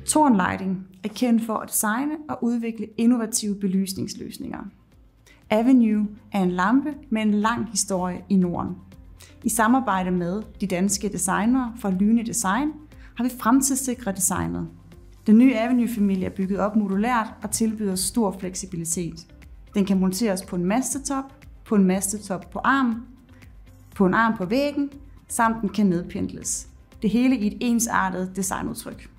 Thorn Lighting er kendt for at designe og udvikle innovative belysningsløsninger. Avenue er en lampe med en lang historie i Norden. I samarbejde med de danske designere fra Lyne Design har vi fremtidssikret designet. Den nye Avenue-familie er bygget op modulært og tilbyder stor fleksibilitet. Den kan monteres på en mastetop på en arm på væggen, samt den kan nedpendles. Det hele i et ensartet designudtryk.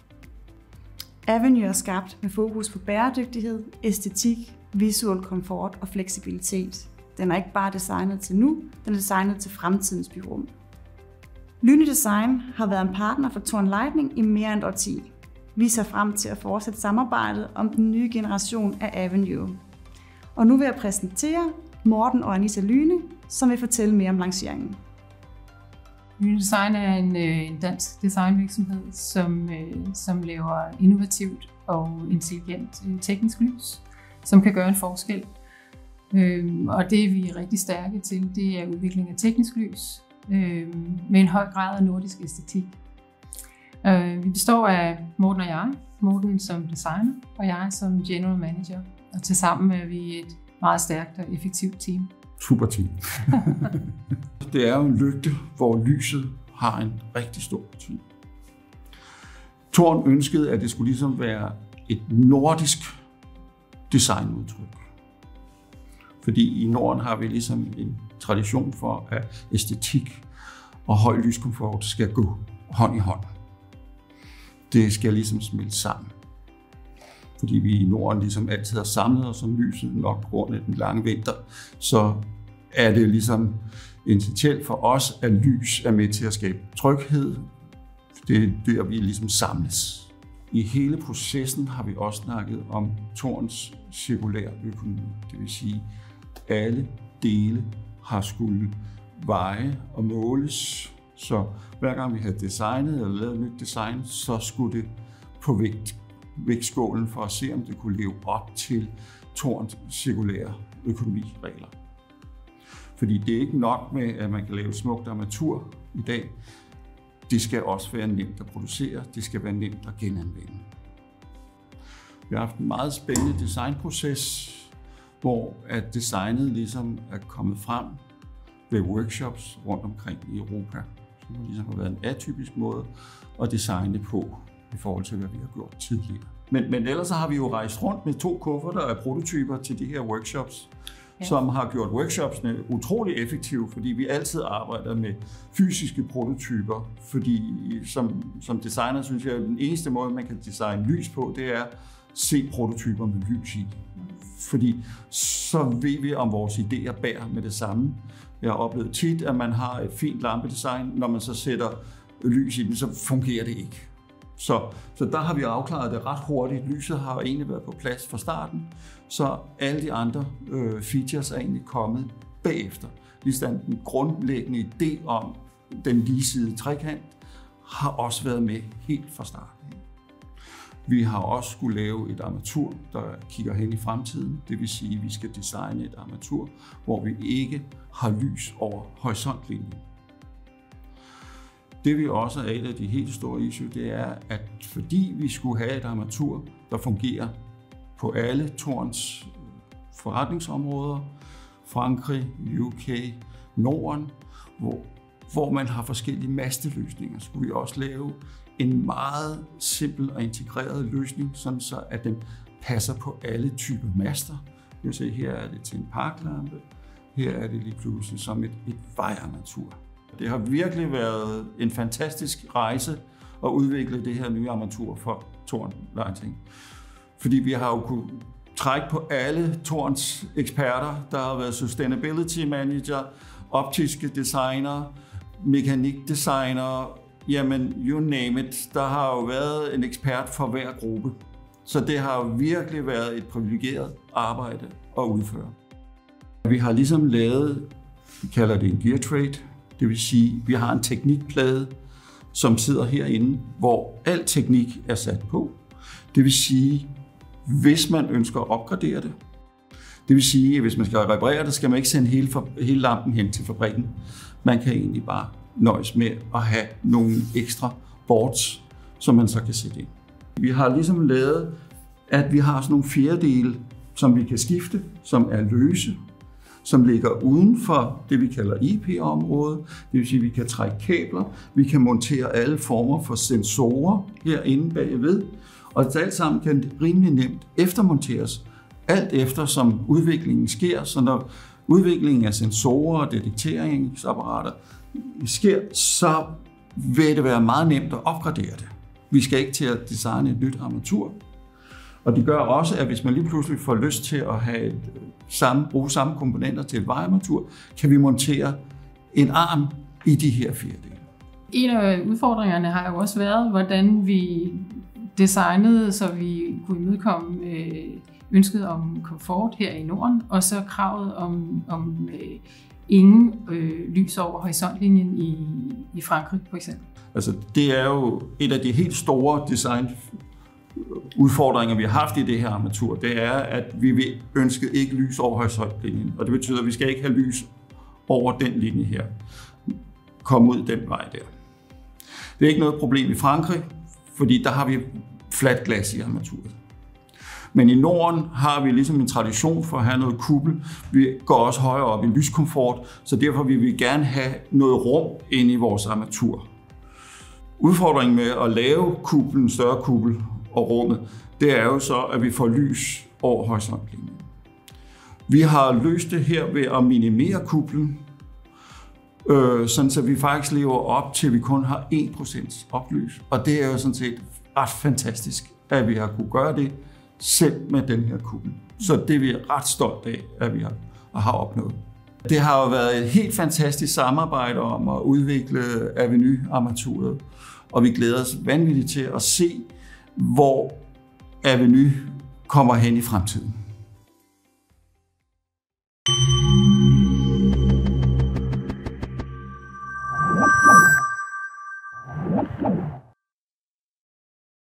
Avenue er skabt med fokus på bæredygtighed, æstetik, visuel komfort og fleksibilitet. Den er ikke bare designet til nu, den er designet til fremtidens byrum. Lyne Design har været en partner for Thorn Lighting i mere end et årti. Vi ser frem til at fortsætte samarbejdet om den nye generation af Avenue. Og nu vil jeg præsentere Morten og Anissa Lyne, som vil fortælle mere om lanceringen. Lyne Design er en dansk designvirksomhed, som laver innovativt og intelligent teknisk lys, som kan gøre en forskel. Og det vi er rigtig stærke til, det er udvikling af teknisk lys med en høj grad af nordisk æstetik. Vi består af Morten og jeg, Morten som designer og jeg som general manager. Og tilsammen er vi et meget stærkt og effektivt team. Super team. Det er jo en lygte, hvor lyset har en rigtig stor betydning. Thorn ønskede, at det skulle ligesom være et nordisk designudtryk. Fordi i Norden har vi ligesom en tradition for, at æstetik og høj lyskomfort skal gå hånd i hånd. Det skal ligesom smelte sammen. Fordi vi i Norden ligesom altid har samlet os om lyset, nok på grund af den lange vinter, så er det ligesom essentielt for os, at lys er med til at skabe tryghed. Det er der, vi ligesom samles. I hele processen har vi også snakket om Thorns cirkulære økonomi. Det vil sige, at alle dele har skulle veje og måles. Så hver gang vi har designet eller lavet et nyt design, så skulle det på vægtskålen for at se, om det kunne leve op til Thorns cirkulære økonomiregler. Fordi det er ikke nok med, at man kan lave smukt armatur i dag. Det skal også være nemt at producere, det skal være nemt at genanvende. Vi har haft en meget spændende designproces, hvor at designet ligesom er kommet frem ved workshops rundt omkring i Europa, som ligesom har været en atypisk måde at designe på i forhold til, hvad vi har gjort tidligere. Men ellers så har vi jo rejst rundt med 2 kufferter af prototyper til de her workshops, som har gjort workshopsene utrolig effektive, fordi vi altid arbejder med fysiske prototyper, fordi som designer synes jeg, at den eneste måde, man kan designe lys på, det er at se prototyper med lys i. Fordi så ved vi, om vores idéer bærer med det samme. Jeg har oplevet tit, at man har et fint lampedesign, når man så sætter lys i den, så fungerer det ikke. Så der har vi afklaret det ret hurtigt. Lyset har egentlig været på plads fra starten, så alle de andre features er egentlig kommet bagefter. Ligesom den grundlæggende idé om den ligesidede trekant har også været med helt fra starten. Vi har også skulle lave et armatur, der kigger hen i fremtiden. Det vil sige, at vi skal designe et armatur, hvor vi ikke har lys over horisontlinjen. Det vi også er et af de helt store issue, det er, at fordi vi skulle have et armatur, der fungerer på alle Thorns forretningsområder, Frankrig, UK, Norden, hvor man har forskellige masteløsninger, skulle vi også lave en meget simpel og integreret løsning, sådan så at den passer på alle typer master. Jeg vil se, her er det til en parklampe, her er det lige pludselig som et vejarmatur. Det har virkelig været en fantastisk rejse at udvikle det her nye armatur for Thorn Lighting. Fordi vi har jo kunnet trække på alle Thorns eksperter. Der har været sustainability manager, optiske designer, mekanikdesigner, jamen you name it. Der har jo været en ekspert for hver gruppe. Så det har jo virkelig været et privilegeret arbejde at udføre. Vi har ligesom lavet, vi kalder det en gear trade. Det vil sige, at vi har en teknikplade, som sidder herinde, hvor al teknik er sat på. Det vil sige, hvis man ønsker at opgradere det, det vil sige, at hvis man skal reparere det, skal man ikke sende hele lampen hen til fabrikken. Man kan egentlig bare nøjes med at have nogle ekstra boards, som man så kan sætte ind. Vi har ligesom lavet, at vi har sådan nogle fjerdedele, som vi kan skifte, som er løse, som ligger uden for det, vi kalder IP-området. Det vil sige, at vi kan trække kabler, vi kan montere alle former for sensorer herinde bagved, og det alt sammen kan rimelig nemt eftermonteres, alt efter som udviklingen sker. Så når udviklingen af sensorer og detekteringsapparater sker, så vil det være meget nemt at opgradere det. Vi skal ikke til at designe et nyt armatur. Og det gør også, at hvis man lige pludselig får lyst til at have bruge samme komponenter til et vejarmatur, kan vi montere en arm i de her fjerdedele. En af udfordringerne har jo også været, hvordan vi designede, så vi kunne imødekomme ønsket om komfort her i Norden, og så kravet om ingen lys over horisontlinjen i Frankrig for eksempel. Altså, det er jo et af de helt store designudfordringer, vi har haft i det her armatur. Det er, at vi ønsker ikke lys over horisontlinjen, og det betyder, at vi skal ikke have lys over den linje her. Kom ud den vej der. Det er ikke noget problem i Frankrig, fordi der har vi fladt glas i armaturet. Men i Norden har vi ligesom en tradition for at have noget kuppel. Vi går også højere op i lyskomfort, så derfor vil vi gerne have noget rum inde i vores armatur. Udfordringen med at lave kuppelen, større kuppel og rummet, det er jo så, at vi får lys over horisontlinjen. Vi har løst det her ved at minimere kuppelen, sådan så vi faktisk lever op til, at vi kun har 1% oplys. Og det er jo sådan set ret fantastisk, at vi har kunne gøre det selv med den her kuppel. Så det er vi ret stolt af, at vi har opnået. Det har jo været et helt fantastisk samarbejde om at udvikle Avenue-armaturet, og vi glæder os vanvittigt til at se, hvor Avenue kommer hen i fremtiden.